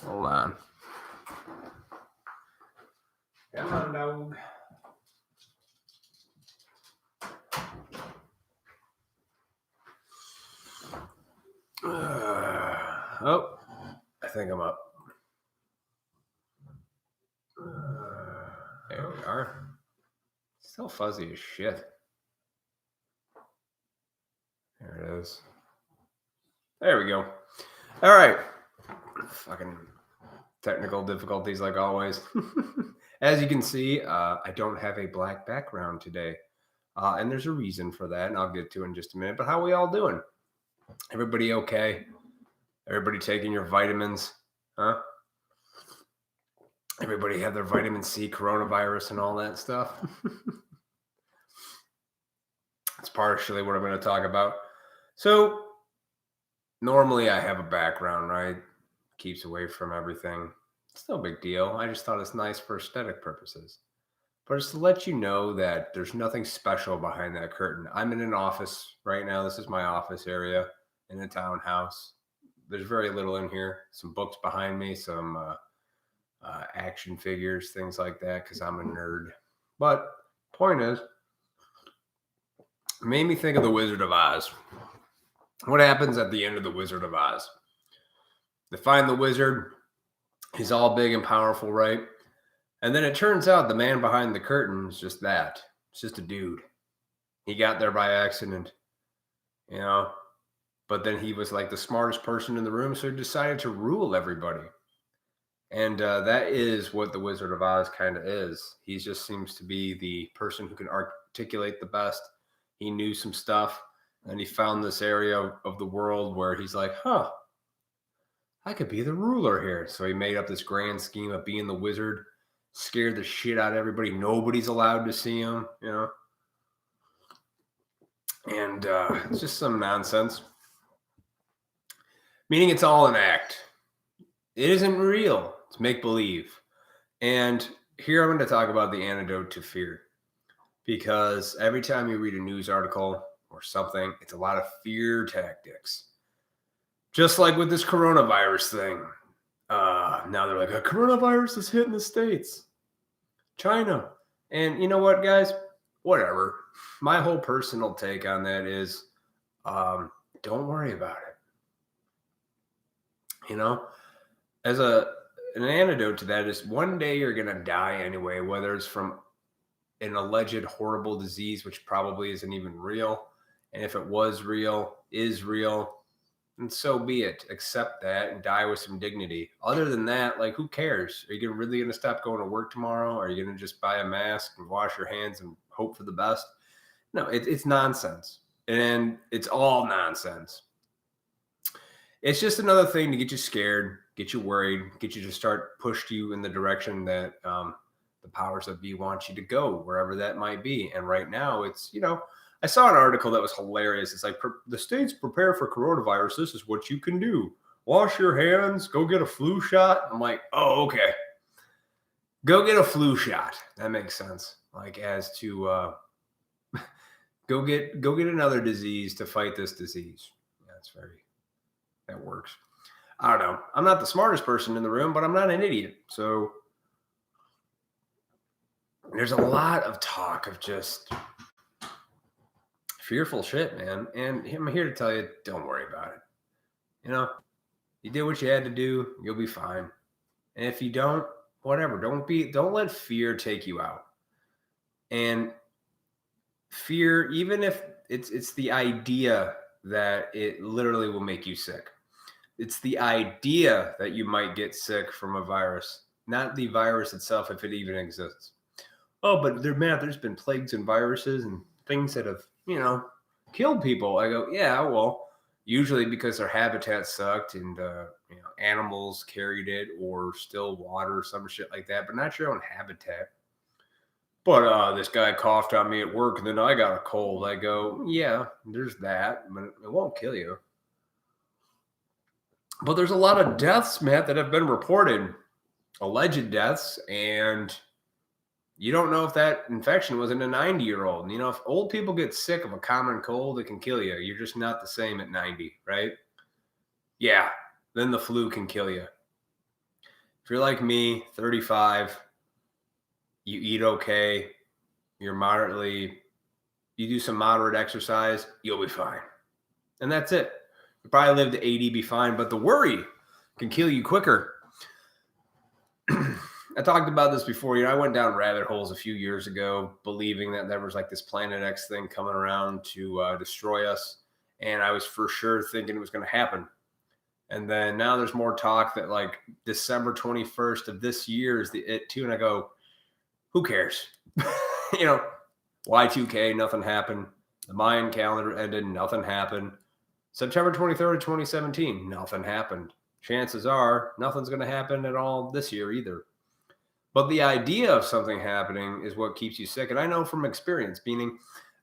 Hold on. Come on, dog. Oh, I think I'm up. There we are. Still fuzzy as shit. There it is. There we go. All right. Fucking technical difficulties like always. As you can see, I don't have a black background today. And there's a reason for that, and I'll get to it in just a minute. But how are we all doing? Everybody okay? Everybody taking your vitamins? Huh? Everybody have their vitamin C, coronavirus, and all that stuff? That's partially what I'm going to talk about. So, normally I have a background, right? Keeps away from everything. It's no big deal. I just thought it's nice for aesthetic purposes. But it's to let you know that there's nothing special behind that curtain. I'm in an office right now. This is my office area in a townhouse. There's very little in here. Some books behind me, some action figures, things like that, because I'm a nerd. But point is, it made me think of the Wizard of Oz. What happens at the end of the Wizard of Oz? They find the wizard. He's all big and powerful, right? And then it turns out the man behind the curtain is just that. It's just a dude. He got there by accident, you know? But then he was like the smartest person in the room, so he decided to rule everybody. And that is what the Wizard of Oz kind of is. He just seems to be the person who can articulate the best. He knew some stuff, and he found this area of the world where he's like, huh, I could be the ruler here. So he made up this grand scheme of being the wizard, scared the shit out of everybody. Nobody's allowed to see him, you know? And it's just some nonsense. Meaning it's all an act. It isn't real. It's make-believe. And here I'm going to talk about the antidote to fear. Because every time you read a news article or something, it's a lot of fear tactics. Just like with this coronavirus thing. Now they're like, a coronavirus is hitting the States. China. And you know what, guys? Whatever. My whole personal take on that is don't worry about it. You know? As an antidote to that is one day you're going to die anyway, whether it's from an alleged horrible disease, which probably isn't even real. And if it was real, is real, and so be it. Accept that and die with some dignity. Other than that, like, who cares? Are you really going to stop going to work tomorrow? Are you going to just buy a mask and wash your hands and hope for the best? No, it's nonsense. And it's all nonsense. It's just another thing to get you scared, get you worried, get you to start push you in the direction that the powers that be want you to go, wherever that might be. And right now it's, you know, I saw an article that was hilarious. It's like, the states prepare for coronavirus. This is what you can do. Wash your hands, go get a flu shot. I'm like, oh, okay. Go get a flu shot. That makes sense. Like, as to go get another disease to fight this disease. That works. I don't know. I'm not the smartest person in the room, but I'm not an idiot. So there's a lot of talk of just fearful shit, man. And I'm here to tell you, don't worry about it. You know, you did what you had to do. You'll be fine. And if you don't, whatever. Don't let fear take you out. And fear, even if it's the idea that it literally will make you sick. It's the idea that you might get sick from a virus, not the virus itself, if it even exists. Oh, but there's been plagues and viruses and things that have, you know, killed people. I go, yeah, well, usually because their habitat sucked and, you know, animals carried it or still water, some shit like that, but not your own habitat. But this guy coughed on me at work and then I got a cold. I go, yeah, there's that, but it won't kill you. But there's a lot of deaths, Matt, that have been reported, alleged deaths, and you don't know if that infection was in a 90-year-old. You know, if old people get sick of a common cold, it can kill you. You're just not the same at 90, right? Yeah, then the flu can kill you. If you're like me, 35, you eat okay, you do some moderate exercise, you'll be fine. And that's it. You probably live to 80, be fine, but the worry can kill you quicker. I talked about this before. I went down rabbit holes a few years ago, believing that there was like this Planet X thing coming around to destroy us. And I was for sure thinking it was going to happen. And then now there's more talk that like December 21st of this year is it too. And I go, who cares? Y2K, nothing happened. The Mayan calendar ended, nothing happened. September 23rd, 2017, nothing happened. Chances are nothing's going to happen at all this year either. But the idea of something happening is what keeps you sick. And I know from experience, meaning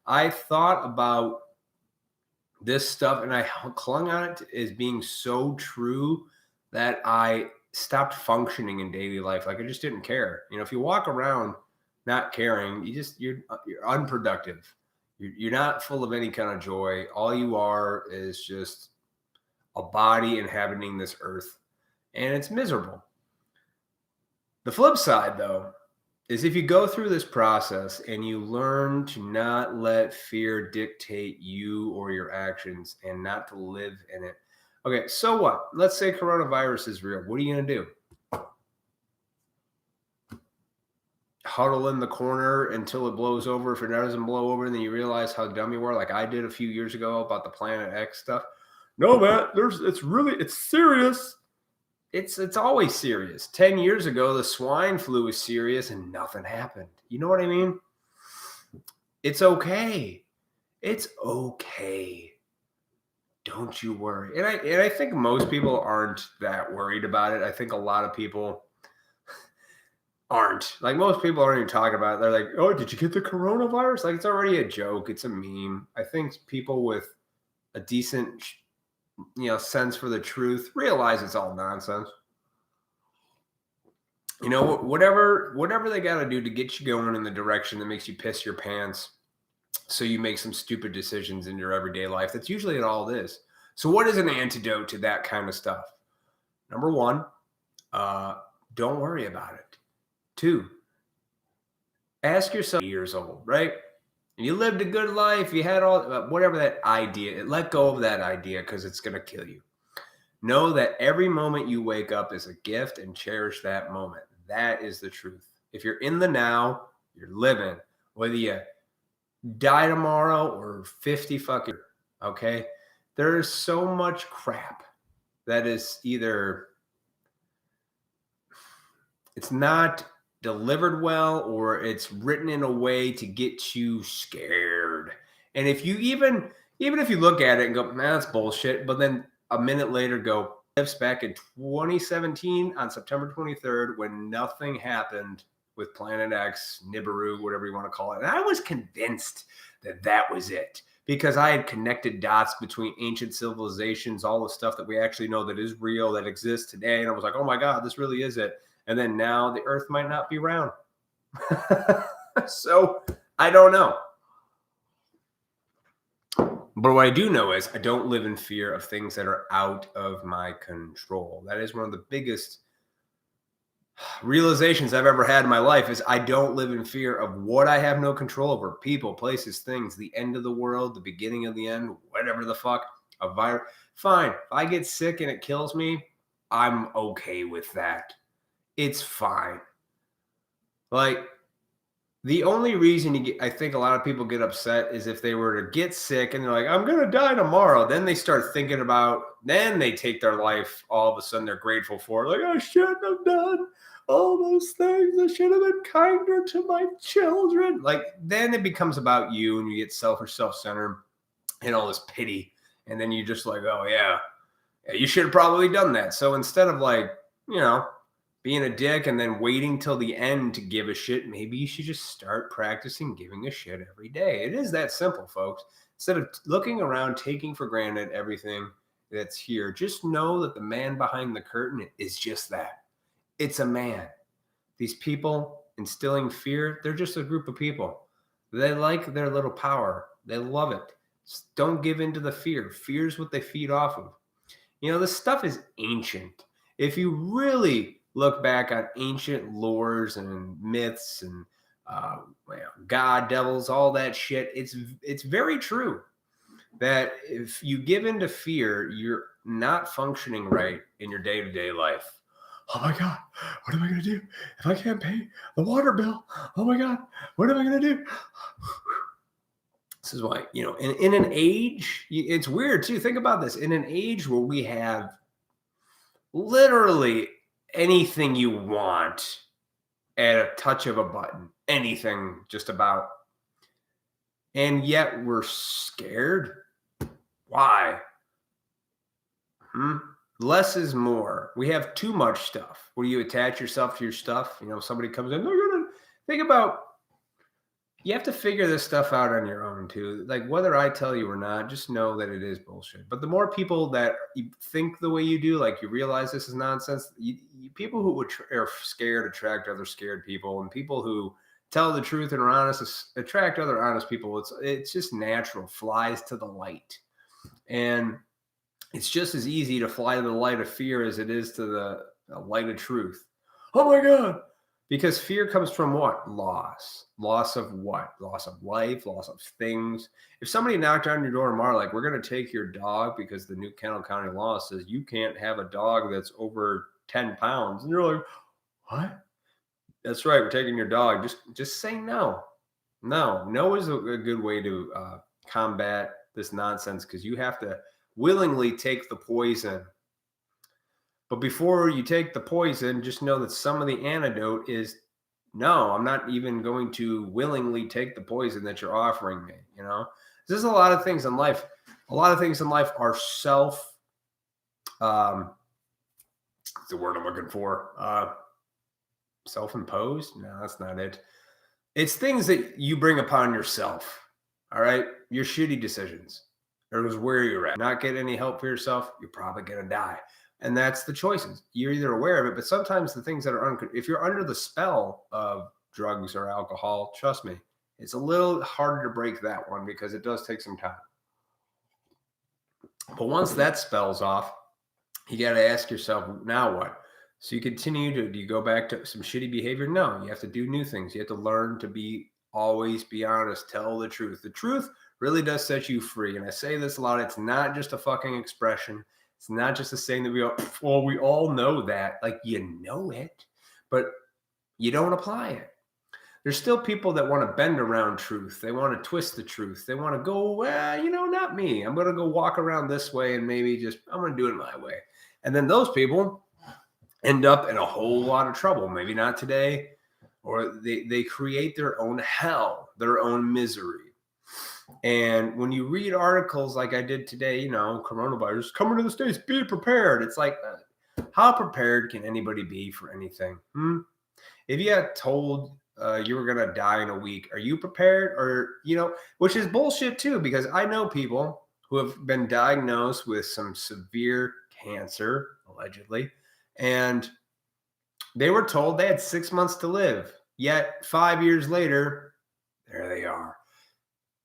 I thought about this stuff and I clung on it as being so true that I stopped functioning in daily life. Like I just didn't care. If you walk around not caring, you're unproductive. You're not full of any kind of joy. All you are is just a body inhabiting this earth, and it's miserable. The flip side, though, is if you go through this process and you learn to not let fear dictate you or your actions and not to live in it. Okay, so what? Let's say coronavirus is real. What are you going to do? Huddle in the corner until it blows over. If it doesn't blow over, and then you realize how dumb you were, like I did a few years ago about the Planet X stuff. No, man, it's serious. It's always serious. 10 years ago, the swine flu was serious and nothing happened. You know what I mean? It's okay. It's okay. Don't you worry. And I think most people aren't that worried about it. I think a lot of people aren't. Like most people aren't even talking about it. They're like, oh, did you get the coronavirus? Like it's already a joke. It's a meme. I think people with a decent sense for the truth realize it's all nonsense. Whatever they got to do to get you going in the direction that makes you piss your pants so you make some stupid decisions in your everyday life. That's usually all it is. So what is an antidote to that kind of stuff? Number one, don't worry about it. 2, ask yourself, years old, right? You lived a good life. You had all whatever that idea. Let go of that idea because it's going to kill you. Know that every moment you wake up is a gift and cherish that moment. That is the truth. If you're in the now, you're living. Whether you die tomorrow or 50 fucking, okay? There is so much crap that is either it's not delivered well or it's written in a way to get you scared. And if you even if you look at it and go, man, that's bullshit, but then a minute later go, lives back in 2017 on September 23rd when nothing happened with Planet X, Nibiru, whatever you want to call it. And I was convinced that was it because I had connected dots between ancient civilizations, all the stuff that we actually know that is real, that exists today. And I was like, oh my God, this really is it. And then now the earth might not be round. So I don't know. But what I do know is I don't live in fear of things that are out of my control. That is one of the biggest realizations I've ever had in my life is I don't live in fear of what I have no control over. People, places, things, the end of the world, the beginning of the end, whatever the fuck, a virus. Fine. If I get sick and it kills me, I'm okay with that. It's fine. Like, the only reason I think a lot of people get upset is if they were to get sick and they're like, I'm going to die tomorrow. Then they start thinking about, then they take their life. All of a sudden they're grateful for it. Like, I shouldn't have done all those things. I should have been kinder to my children. Like, then it becomes about you and you get selfish, self-centered and all this pity. And then you're just like, oh yeah, you should have probably done that. So instead of like, being a dick and then waiting till the end to give a shit, maybe you should just start practicing giving a shit every day. It is that simple, folks. Instead of looking around, taking for granted everything that's here, just know that the man behind the curtain is just that. It's a man. These people instilling fear, they're just a group of people. They like their little power. They love it. Just don't give in to the fear. Fear is what they feed off of. This stuff is ancient. If you really look back on ancient lores and myths and god, devils, all that shit, it's very true that if you give into fear, you're not functioning right in your day-to-day life. Oh my God, what am I going to do if I can't pay the water bill? Oh my God, what am I going to do? This is why, in an age, it's weird too. Think about this. In an age where we have literally anything you want at a touch of a button, anything just about, and yet we're scared. Why? Less is more. We have too much stuff. When you attach yourself to your stuff, somebody comes in, they're gonna think about, you have to figure this stuff out on your own too. Like whether I tell you or not, just know that it is bullshit. But the more people that you think the way you do, like you realize this is nonsense, people who are scared attract other scared people, and people who tell the truth and are honest attract other honest people. It's just natural, flies to the light. And it's just as easy to fly to the light of fear as it is to the light of truth. Oh my God. Because fear comes from what? Loss. Loss of what? Loss of life, loss of things. If somebody knocked on your door tomorrow, like, we're going to take your dog because the new Kennel County law says you can't have a dog that's over 10 pounds. And you're like, what? That's right. We're taking your dog. Just say no. No is a good way to combat this nonsense, because you have to willingly take the poison. But before you take the poison, just know that some of the antidote is, no, I'm not even going to willingly take the poison that you're offering me. There's a lot of things in life. A lot of things in life are what's the word I'm looking for? Self-imposed? No, that's not it. It's things that you bring upon yourself. All right. Your shitty decisions. Or where you're at. Not get any help for yourself, you're probably going to die. And that's the choices. You're either aware of it, but sometimes the things that are if you're under the spell of drugs or alcohol, trust me, it's a little harder to break that one, because it does take some time. But once that spell's off, you got to ask yourself, now what? So you continue do you go back to some shitty behavior? No, you have to do new things. You have to learn to always be honest, tell the truth. The truth really does set you free. And I say this a lot. It's not just a fucking expression. It's not just a saying that we all know that. Like, you know it, but you don't apply it. There's still people that want to bend around truth. They want to twist the truth. They want to go, well, not me. I'm going to go walk around this way and maybe I'm going to do it my way. And then those people end up in a whole lot of trouble. Maybe not today, or they create their own hell, their own misery. And when you read articles like I did today, coronavirus coming to the States, be prepared. It's like, how prepared can anybody be for anything? If you got told you were going to die in a week, are you prepared? Or, which is bullshit too, because I know people who have been diagnosed with some severe cancer, allegedly, and they were told they had 6 months to live. Yet 5 years later, there they are.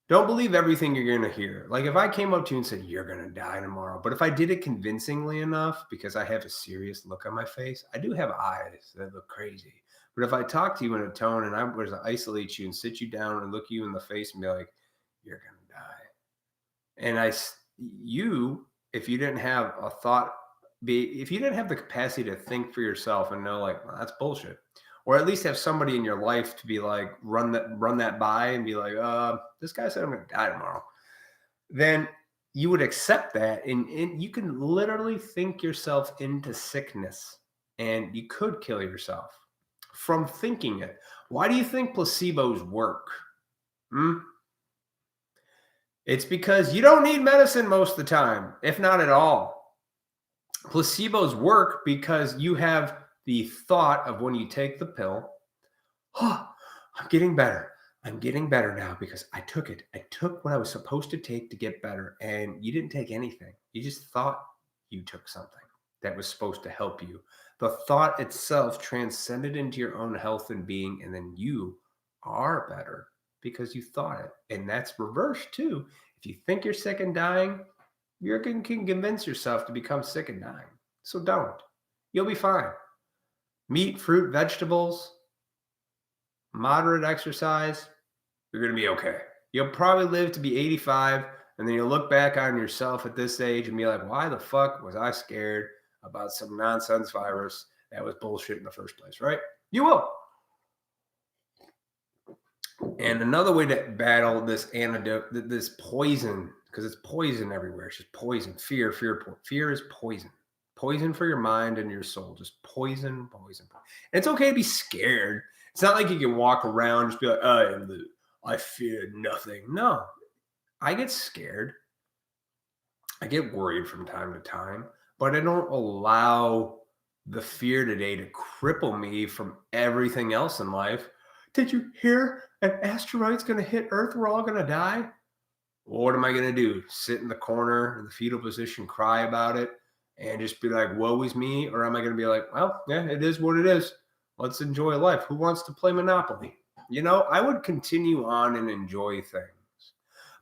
Don't believe everything you're going to hear. Like, if I came up to you and said, you're going to die tomorrow, but if I did it convincingly enough, because I have a serious look on my face, I do have eyes that look crazy. But if I talk to you in a tone and I was to isolate you and sit you down and look you in the face and be like, you're going to die. And if you didn't have a thought, if you didn't have the capacity to think for yourself and know, like, well, that's bullshit, or at least have somebody in your life to be like, run that by and be like, this guy said I'm going to die tomorrow, then you would accept that. And you can literally think yourself into sickness, and you could kill yourself from thinking it. Why do you think placebos work? It's because you don't need medicine most of the time, if not at all. Placebos work because you have the thought of, when you take the pill, oh, I'm getting better. I'm getting better now because I took it. I took what I was supposed to take to get better. And you didn't take anything. You just thought you took something that was supposed to help you. The thought itself transcended into your own health and being, and then you are better because you thought it. And that's reversed too. If you think you're sick and dying, you can convince yourself to become sick and dying. So don't. You'll be fine. meat, fruit, vegetables, moderate exercise, you're going to be okay. You'll probably live to be 85, and then you'll look back on yourself at this age and be like, why the fuck was I scared about some nonsense virus that was bullshit in the first place, right? You will. And another way to battle this antidote, this poison, because it's poison everywhere. It's just poison. Fear is poison. Poison for your mind and your soul. Just poison. And it's okay to be scared. It's not like you can walk around and just be like, I fear nothing. No, I get scared. I get worried from time to time, but I don't allow the fear today to cripple me from everything else in life. Did you hear an asteroid's going to hit Earth? We're all going to die. What am I going to do? Sit in the corner in the fetal position, cry about it, and just be like, woe is me? Or am I going to be like, well, yeah, it is what it is. Let's enjoy life. Who wants to play Monopoly? You know, I would continue on and enjoy things.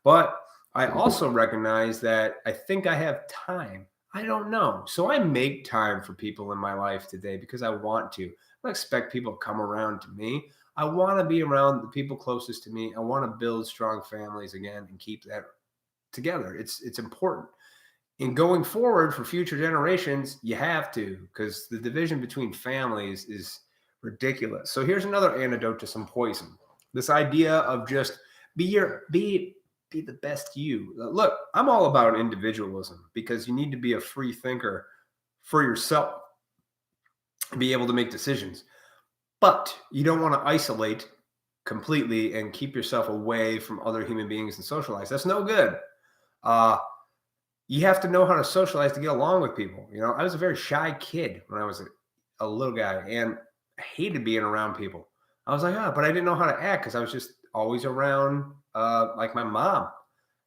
But I also recognize that I think I have time. I don't know. So I make time for people in my life today because I want to. I don't expect people to come around to me. I want to be around the people closest to me. I want to build strong families again and keep that together. It's important. And going forward for future generations, you have to, because the division between families is ridiculous. So here's another antidote to some poison. This idea of just be the best you. Look, I'm all about individualism because you need to be a free thinker for yourself, be able to make decisions. But you don't want to isolate completely and keep yourself away from other human beings and socialize. That's no good. You have to know how to socialize to get along with people. You know, I was a very shy kid when I was a little guy, and I hated being around people. I was like, but I didn't know how to act because I was just always around like my mom.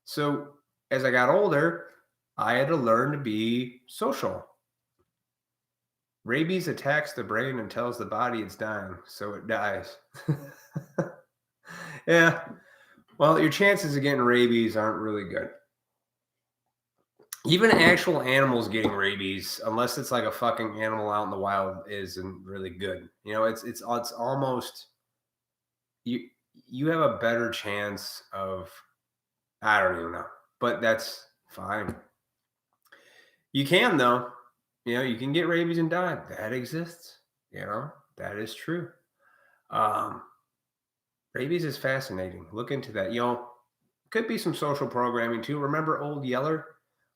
So as I got older, I had to learn to be social. Rabies attacks the brain and tells the body it's dying, so it dies. Yeah. Well, your chances of getting rabies aren't really good. Even actual animals getting rabies, unless it's like a fucking animal out in the wild, isn't really good. You know, it's almost you have a better chance of, I don't even know, but that's fine. You can though. You know, you can get rabies and die. That exists. You know, that is true. Rabies is fascinating. Look into that. You know, could be some social programming too. Remember Old Yeller?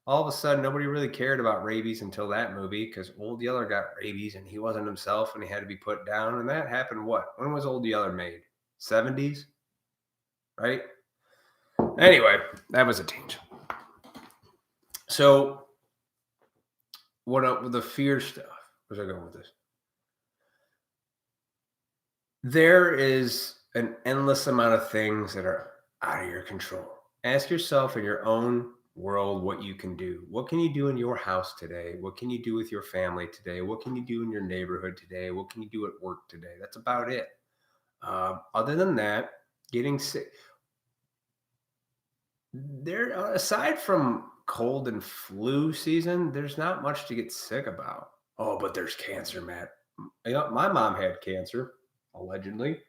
All of a sudden, nobody really cared about rabies until that movie because Old Yeller got rabies and he wasn't himself and he had to be put down. And that happened what? When was Old Yeller made? 70s? Right? Anyway, that was a tangent. So, what up with the fear stuff? Where's I going with this? There is an endless amount of things that are out of your control. Ask yourself in your own world what you can do. What can you do in your house today? What can you do with your family today? What can you do in your neighborhood today? What can you do at work today? That's about it. Other than that, getting sick. There, aside from cold and flu season, there's not much to get sick about. Oh, but there's cancer, Matt. You know, my mom had cancer, allegedly.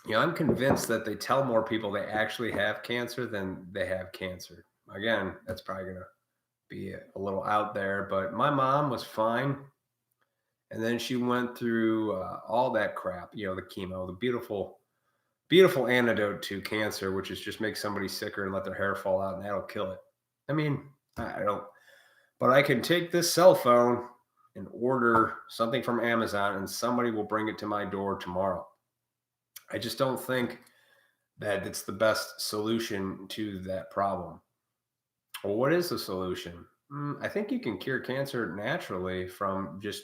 You know, I'm convinced that they tell more people they actually have cancer than they have cancer. Again, that's probably going to be a little out there, but my mom was fine. And then she went through all that crap, you know, the chemo, the beautiful antidote to cancer, which is just make somebody sicker and let their hair fall out and that'll kill it. I mean, I don't, but I can take this cell phone and order something from Amazon and somebody will bring it to my door tomorrow. I just don't think that it's the best solution to that problem. Well, what is the solution? I think you can cure cancer naturally from just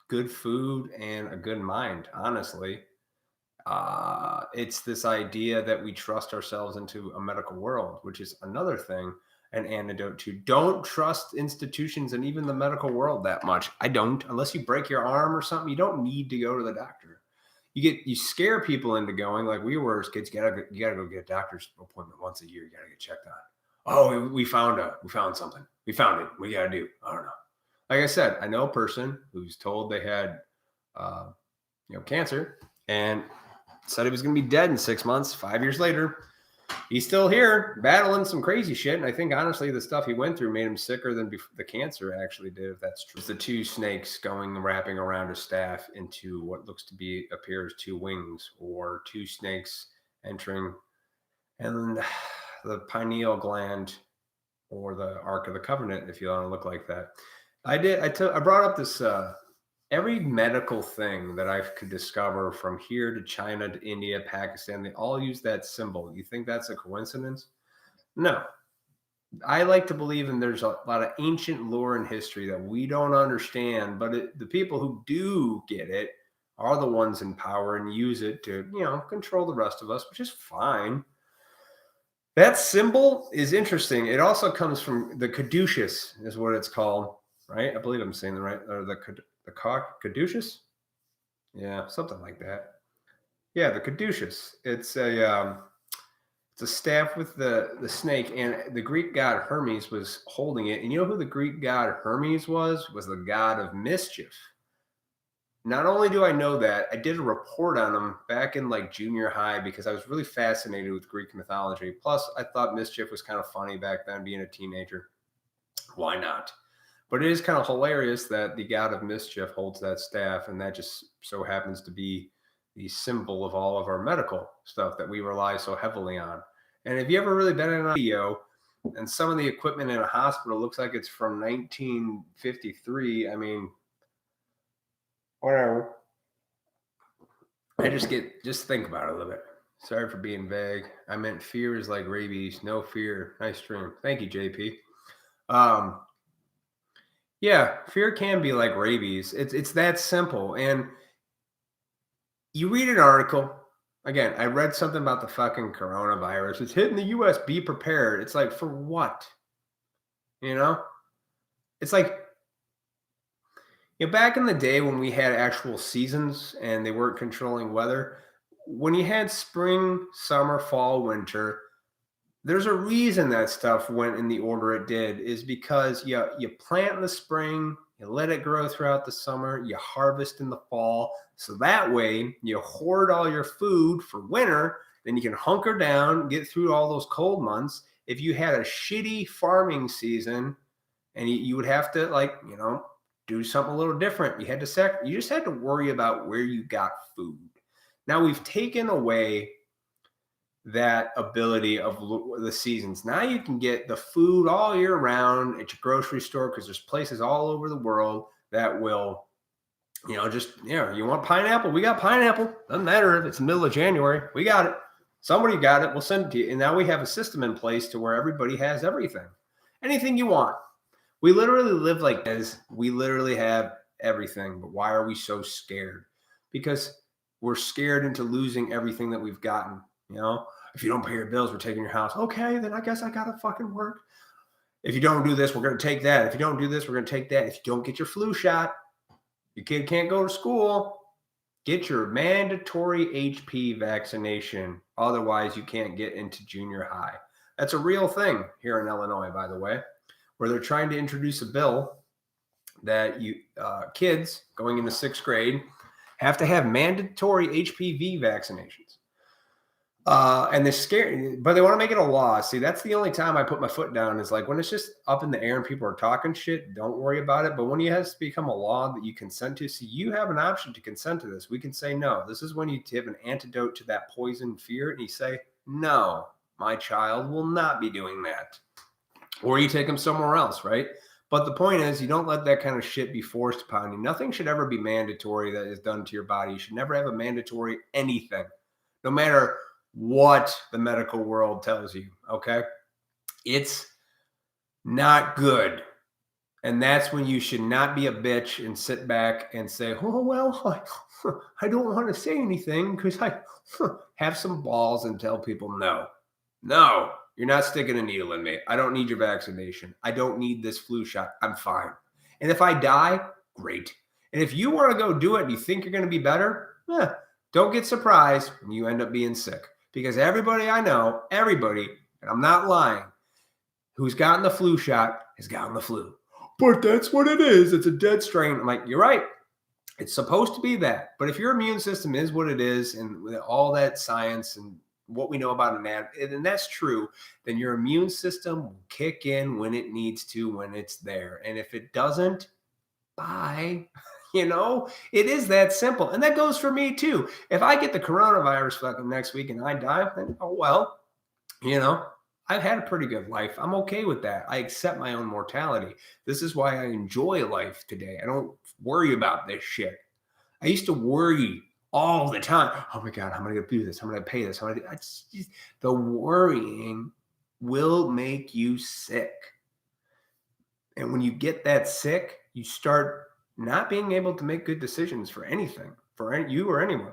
good food and a good mind, honestly. It's this idea that we trust ourselves into a medical world, which is another thing, an antidote to don't trust institutions and even the medical world that much. I don't, unless you break your arm or something, you don't need to go to the doctor. You scare people into going like we were as kids. You gotta go get a doctor's appointment once a year. You gotta get checked on. Oh, we found something. We found it. We gotta do. I don't know. Like I said, I know a person who's told they had, uh, cancer, and said he was going to be dead in 6 months. 5 years later, he's still here battling some crazy shit. And I think honestly, the stuff he went through made him sicker than the cancer actually did, if that's true. It's the two snakes wrapping around a staff into what looks to be appears two wings, or two snakes entering, and the pineal gland, or the Ark of the Covenant, if you want to look like that. I brought up this every medical thing that I could discover, from here to China to India, Pakistan, they all use that symbol. You think that's a coincidence? No. I like to believe there's a lot of ancient lore and history that we don't understand, but the people who do get it are the ones in power and use it to, control the rest of us, which is fine. That symbol is interesting. It also comes from the caduceus, is what it's called, right? I believe I'm saying the right, or the caduceus. Yeah, something like that. Yeah, the caduceus. It's a staff with the snake, and the Greek god Hermes was holding it. And you know who the Greek god Hermes was? Was the god of mischief. Not only do I know that, I did a report on him back in like junior high because I was really fascinated with Greek mythology. Plus, I thought mischief was kind of funny back then, being a teenager. Why not? But it is kind of hilarious that the god of mischief holds that staff, and that just so happens to be the symbol of all of our medical stuff that we rely so heavily on. And if you ever really been in a video, and some of the equipment in a hospital looks like it's from 1953, I mean, whatever. I just think about it a little bit. Sorry for being vague. I meant fear is like rabies. No fear. Nice stream. Thank you, JP. Yeah, fear can be like rabies. It's that simple. And you read an article. Again, I read something about the fucking coronavirus. It's hitting the US. Be prepared. It's like, for what? It's like, back in the day when we had actual seasons and they weren't controlling weather, when you had spring, summer, fall, winter, there's a reason that stuff went in the order it did, is because you plant in the spring, you let it grow throughout the summer, you harvest in the fall. So that way you hoard all your food for winter, then you can hunker down, get through all those cold months. If you had a shitty farming season, and you would have to do something a little different. You just had to worry about where you got food. Now we've taken away that ability of the seasons. Now you can get the food all year round at your grocery store, because there's places all over the world that will, you want pineapple? We got pineapple. Doesn't matter if it's the middle of January. We got it. Somebody got it. We'll send it to you. And now we have a system in place to where everybody has everything. Anything you want. We literally live like this. We literally have everything. But why are we so scared? Because we're scared into losing everything that we've gotten. If you don't pay your bills, we're taking your house. Okay, then I guess I got to fucking work. If you don't do this, we're going to take that. If you don't do this, we're going to take that. If you don't get your flu shot, your kid can't go to school. Get your mandatory HP vaccination. Otherwise, you can't get into junior high. That's a real thing here in Illinois, by the way, where they're trying to introduce a bill that kids going into 6th grade have to have mandatory HPV vaccinations. And they're scared, but they want to make it a law. See, that's the only time I put my foot down, is like when it's just up in the air and people are talking shit, don't worry about it. But when it has to become a law that you consent to, see, you have an option to consent to this. We can say no. This is when you give an antidote to that poison fear, and you say, no, my child will not be doing that. Or you take them somewhere else, right? But the point is, you don't let that kind of shit be forced upon you. Nothing should ever be mandatory that is done to your body. You should never have a mandatory anything, no matter what the medical world tells you, okay? It's not good. And that's when you should not be a bitch and sit back and say, oh, well, I don't want to say anything because I have some balls and tell people no. No, you're not sticking a needle in me. I don't need your vaccination. I don't need this flu shot. I'm fine. And if I die, great. And if you want to go do it and you think you're going to be better, don't get surprised when you end up being sick. Because everybody I know, and I'm not lying, who's gotten the flu shot has gotten the flu. but that's what it is. It's a dead strain. I'm like, you're right. It's supposed to be that. But if your immune system is what it is, and with all that science and what we know about anatomy, and that's true, then your immune system will kick in when it needs to, when it's there. And if it doesn't, bye. It is that simple. And that goes for me too. If I get the coronavirus fucking next week and I die, then oh well, I've had a pretty good life. I'm okay with that. I accept my own mortality. This is why I enjoy life today. I don't worry about this shit. I used to worry all the time. Oh my God, how am I going to do this? How am I going to pay this? The worrying will make you sick. And when you get that sick, you start not being able to make good decisions for anything, for you or anyone.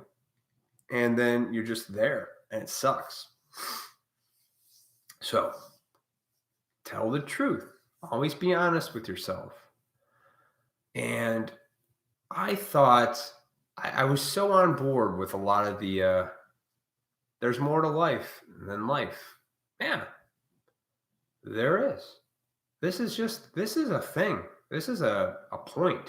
And then you're just there and it sucks. So tell the truth. Always be honest with yourself. And I thought I was so on board with a lot of the there's more to life than life. Yeah, there is. This is a thing. This is a point.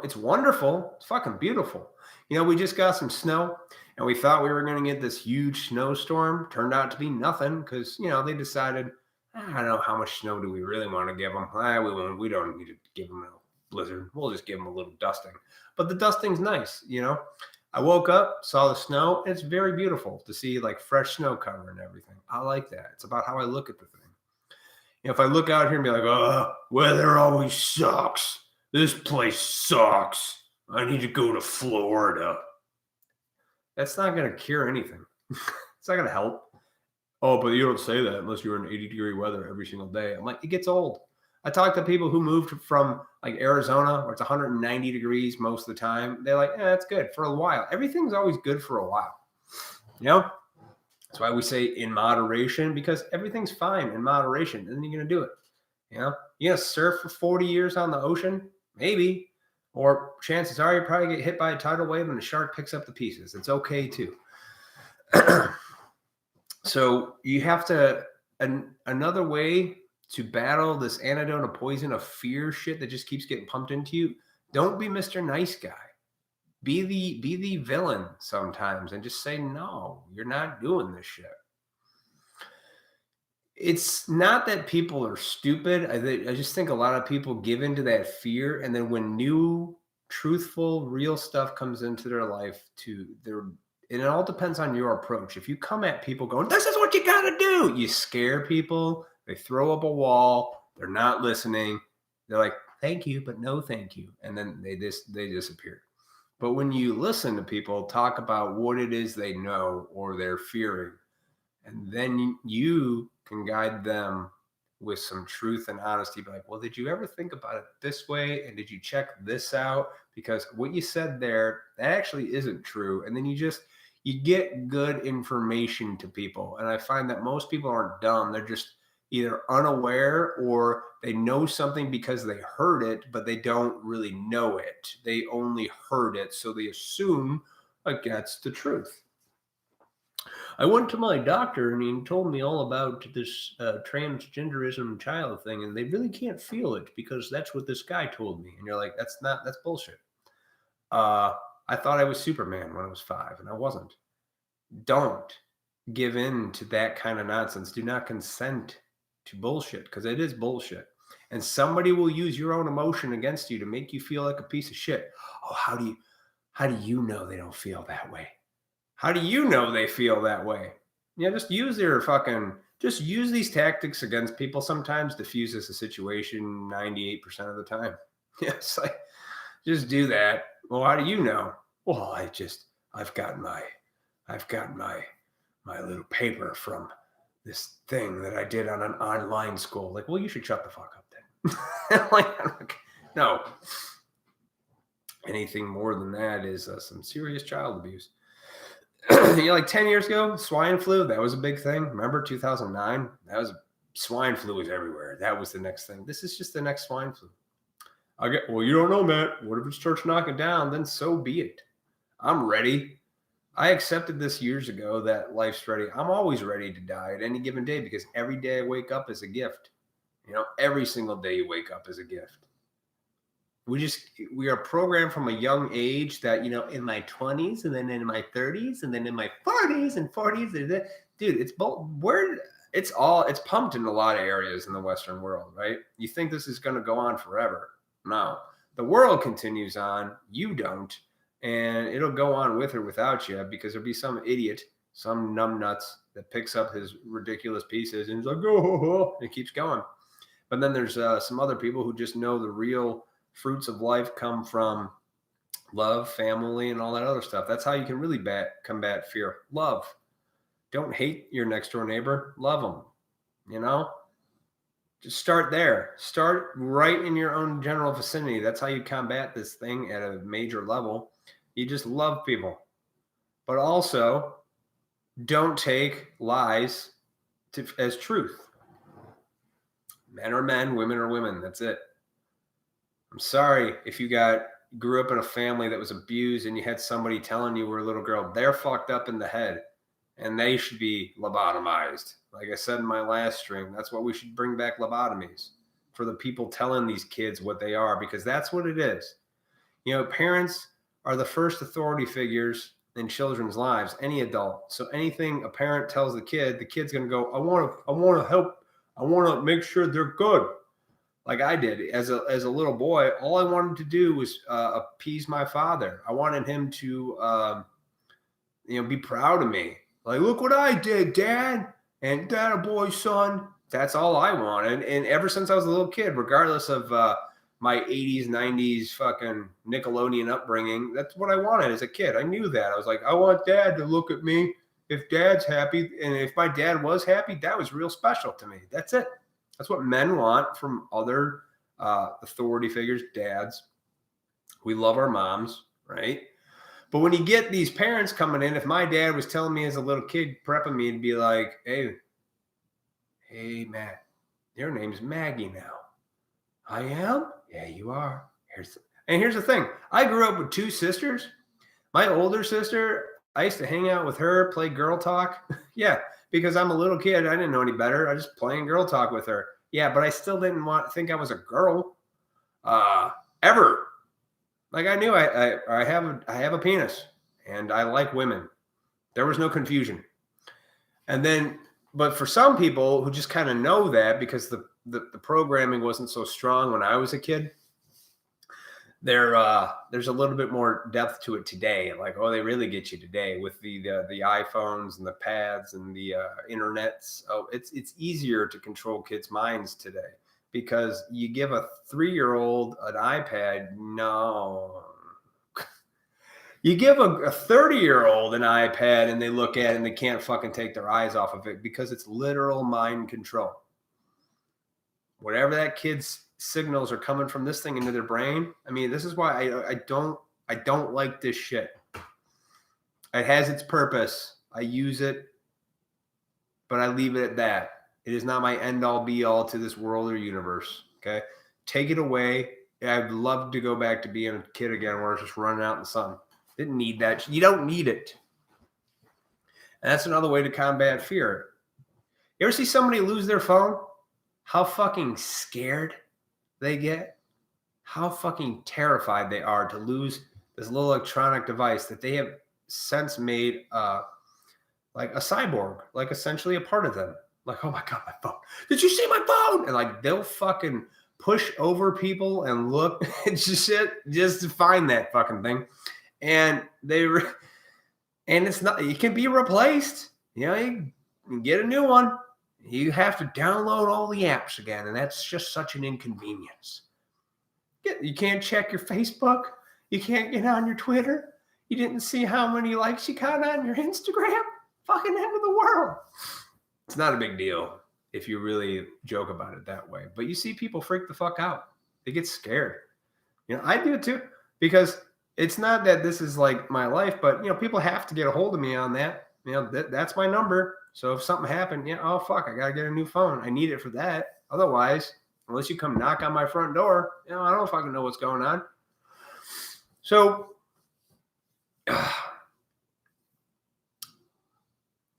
It's wonderful. It's fucking beautiful. We just got some snow and we thought we were going to get this huge snowstorm. Turned out to be nothing because, they decided, I don't know how much snow do we really want to give them. We don't need to give them a blizzard. We'll just give them a little dusting. But the dusting's nice, I woke up, saw the snow. It's very beautiful to see like fresh snow cover and everything. I like that. It's about how I look at the thing. If I look out here and be like, oh, weather always sucks. This place sucks. I need to go to Florida. That's not going to cure anything. It's not going to help. Oh, but you don't say that unless you're in 80-degree weather every single day. I'm like, it gets old. I talk to people who moved from like Arizona where it's 190 degrees most of the time. They're like, it's good for a while. Everything's always good for a while. That's why we say in moderation, because everything's fine in moderation. And then you're going to do it. You're going to surf for 40 years on the ocean? Maybe. Or chances are you probably get hit by a tidal wave and the shark picks up the pieces. It's okay too. So you have to, another way to battle this antidote of poison of fear shit that just keeps getting pumped into you, don't be Mr. Nice Guy. Be the villain sometimes and just say, no, you're not doing this shit. It's not that people are stupid. I just think a lot of people give into that fear. And then when new, truthful, real stuff comes into their life, and it all depends on your approach. If you come at people going, this is what you got to do, you scare people. They throw up a wall. They're not listening. They're like, thank you, but no thank you. And then they disappear. But when you listen to people talk about what it is they know or they're fearing, and then you can guide them with some truth and honesty, be like, well, did you ever think about it this way? And did you check this out? Because what you said there, that actually isn't true. And then you get good information to people. And I find that most people aren't dumb. They're just either unaware or they know something because they heard it, but they don't really know it. They only heard it, so they assume like that's the truth. I went to my doctor and he told me all about this transgenderism child thing, and they really can't feel it because that's what this guy told me. And you're like, that's bullshit. I thought I was Superman when I was 5, and I wasn't. Don't give in to that kind of nonsense. Do not consent to bullshit, because it is bullshit. And somebody will use your own emotion against you to make you feel like a piece of shit. Oh, how do you know they don't feel that way? How do you know they feel that way? Just use these tactics against people. Sometimes diffuses the situation 98% of the time. It's like, just do that. Well, how do you know? Well, I've got my little paper from this thing that I did on an online school. Like, well, you should shut the fuck up then. Like, no. Anything more than that is some serious child abuse. Like 10 years ago, swine flu, that was a big thing. Remember 2009? Swine flu was everywhere. That was the next thing. This is just the next swine flu. Well, you don't know, Matt. What if it starts knocking down? Then so be it. I'm ready. I accepted this years ago that life's ready. I'm always ready to die at any given day because every day I wake up is a gift. Every single day you wake up is a gift. We are programmed from a young age that, in my 20s and then in my 30s and then in my 40s and 40s, dude, it's both where it's pumped in a lot of areas in the Western world, right? You think this is going to go on forever. No, the world continues on. You don't. And it'll go on with or without you, because there'll be some idiot, some numbnuts that picks up his ridiculous pieces and is like, oh, and it keeps going. But then there's some other people who just know the real fruits of life come from love, family, and all that other stuff. That's how you can really combat fear. Love. Don't hate your next door neighbor. Love them. Just start there. Start right in your own general vicinity. That's how you combat this thing at a major level. You just love people. But also, don't take lies as truth. Men are men, women are women. That's it. I'm sorry if you grew up in a family that was abused and you had somebody telling you were a little girl. They're fucked up in the head and they should be lobotomized. Like I said in my last stream, that's what we should bring back, lobotomies, for the people telling these kids what they are, because that's what it is. Parents are the first authority figures in children's lives, any adult. So anything a parent tells the kid's going to go, I want to help. I want to make sure they're good. Like I did as a little boy. All I wanted to do was appease my father. I wanted him to, be proud of me. Like, look what I did, Dad. And that a boy, son. That's all I wanted. And ever since I was a little kid, regardless of my 80s, 90s fucking Nickelodeon upbringing, that's what I wanted as a kid. I knew that. I was like, I want Dad to look at me. If Dad's happy, and if my dad was happy, that was real special to me. That's it. That's what men want from other authority figures, dads. We love our moms, right? But when you get these parents coming in, if my dad was telling me as a little kid, prepping me to be like, hey, Matt, your name's Maggie now. I am? Yeah, you are. Here's the thing. I grew up with two sisters. My older sister, I used to hang out with her, play girl talk. Yeah, because I'm a little kid. I didn't know any better. I was just playing girl talk with her. Yeah, but I still didn't think I was a girl ever. Like, I knew I have a penis and I like women. There was no confusion. And then, but for some people who just kind of know that, because the programming wasn't so strong when I was a kid, there's a little bit more depth to it today. Like, oh, they really get you today with the iPhones and the pads and the internets. Oh, it's easier to control kids' minds today, because you give a 3-year-old an iPad. No, you give a 30-year-old an iPad and they look at it and they can't fucking take their eyes off of it, because it's literal mind control. Whatever that kid's signals are coming from this thing into their brain. I mean, this is why I don't like this shit. It has its purpose. I use it, but I leave it at that. It is not my end all be all to this world or universe. Okay. Take it away. I'd love to go back to being a kid again, where I was just running out in the sun. Didn't need that. You don't need it. And that's another way to combat fear. You ever see somebody lose their phone? How fucking scared they get, how fucking terrified they are to lose this little electronic device that they have since made like a cyborg, like essentially a part of them. Like, oh my God, my phone. Did you see my phone? And like, they'll fucking push over people and look and shit just to find that fucking thing. And and it's not, it can be replaced. You can get a new one. You have to download all the apps again, and that's just such an inconvenience. You can't check your Facebook. You can't get on your Twitter. You didn't see how many likes you got on your Instagram. Fucking end of the world. It's not a big deal if you really joke about it that way. But you see people freak the fuck out. They get scared. I do it too, because it's not that this is like my life, but people have to get a hold of me on that. That's my number. So if something happened, oh fuck, I gotta get a new phone. I need it for that. Otherwise, unless you come knock on my front door, I don't fucking know what's going on. So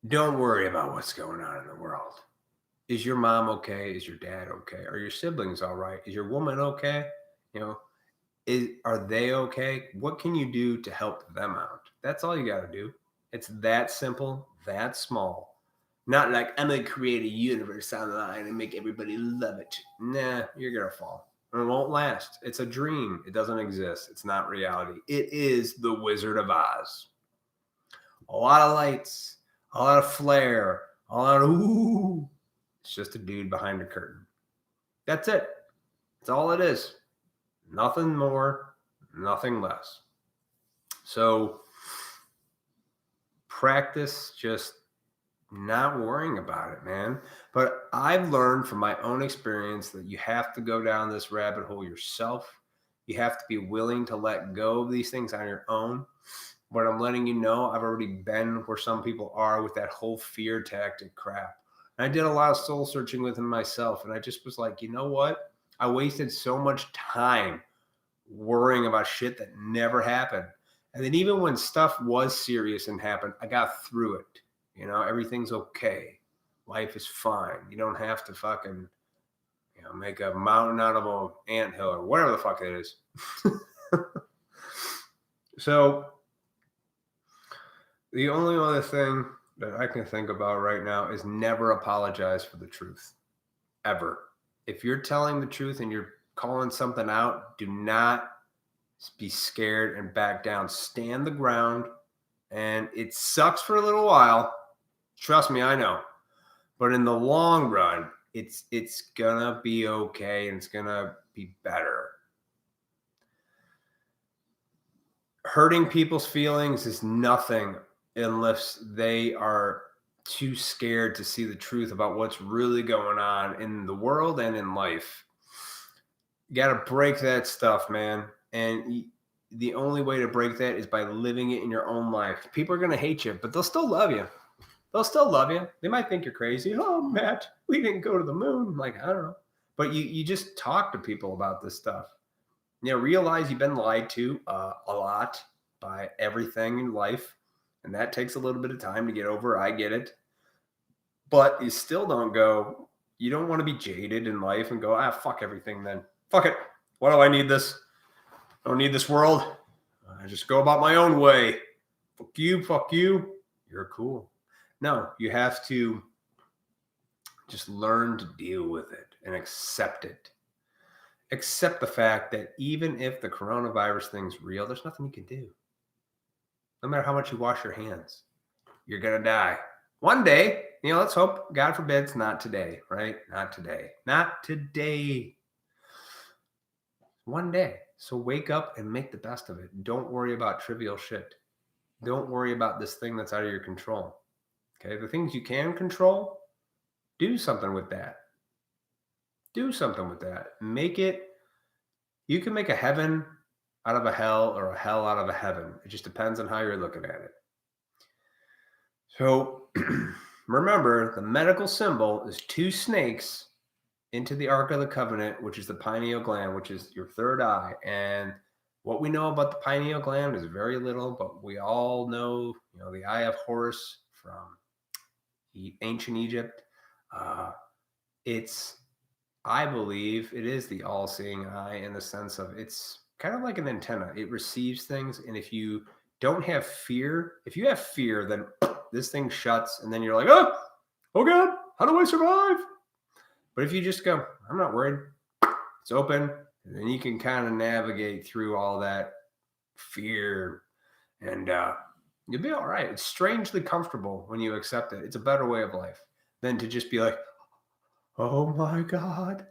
don't worry about what's going on in the world. Is your mom okay? Is your dad okay? Are your siblings all right? Is your woman okay? You know, are they okay? What can you do to help them out? That's all you got to do. It's that simple, that small. Not like I'm gonna create a universe online and make everybody love it. Nah, you're gonna fall. And it won't last. It's a dream. It doesn't exist. It's not reality. It is the Wizard of Oz. A lot of lights, a lot of flair, a lot of ooh. It's just a dude behind a curtain. That's it. That's all it is. Nothing more, nothing less. So practice just not worrying about it, man. But I've learned from my own experience that you have to go down this rabbit hole yourself. You have to be willing to let go of these things on your own. But I'm letting you know, I've already been where some people are with that whole fear tactic crap. And I did a lot of soul searching within myself. And I just was like, you know what? I wasted so much time worrying about shit that never happened. And then even when stuff was serious and happened, I got through it. Everything's okay. Life is fine. You don't have to fucking, make a mountain out of an anthill or whatever the fuck it is. So the only other thing that I can think about right now is never apologize for the truth. Ever. If you're telling the truth and you're calling something out, do not be scared and back down. Stand the ground. And it sucks for a little while. Trust me, I know. But in the long run, it's gonna be okay and it's gonna be better. Hurting people's feelings is nothing unless they are too scared to see the truth about what's really going on in the world and in life. You got to break that stuff, man. And the only way to break that is by living it in your own life. People are going to hate you, but they'll still love you. They'll still love you. They might think you're crazy. Oh, Matt, we didn't go to the moon. Like, I don't know. But you just talk to people about this stuff. Realize you've been lied to a lot by everything in life. And that takes a little bit of time to get over. I get it. But you still don't go, you don't want to be jaded in life and go, fuck everything then. Fuck it. Why do I need this? I don't need this world. I just go about my own way. Fuck you, fuck you. You're cool. No, you have to just learn to deal with it and accept it. Accept the fact that even if the coronavirus thing's real, there's nothing you can do. No matter how much you wash your hands, you're going to die. One day, let's hope, God forbid, it's not today, right? Not today. Not today. One day. So wake up and make the best of it. Don't worry about trivial shit. Don't worry about this thing that's out of your control. Okay? The things you can control, do something with that. Do something with that. You can make a heaven out of a hell or a hell out of a heaven. It just depends on how you're looking at it. So remember, the medical symbol is 2 snakes into the Ark of the Covenant, which is the pineal gland, which is your third eye. And what we know about the pineal gland is very little, but we all know, the eye of Horus from ancient Egypt. I believe it is the all-seeing eye in the sense of it's kind of like an antenna. It receives things. And if you don't have fear, if you have fear, then this thing shuts and then you're like, oh God, how do I survive? But if you just go, I'm not worried, it's open, and then you can kind of navigate through all that fear and you'll be all right. It's strangely comfortable when you accept it. It's a better way of life than to just be like, oh my God,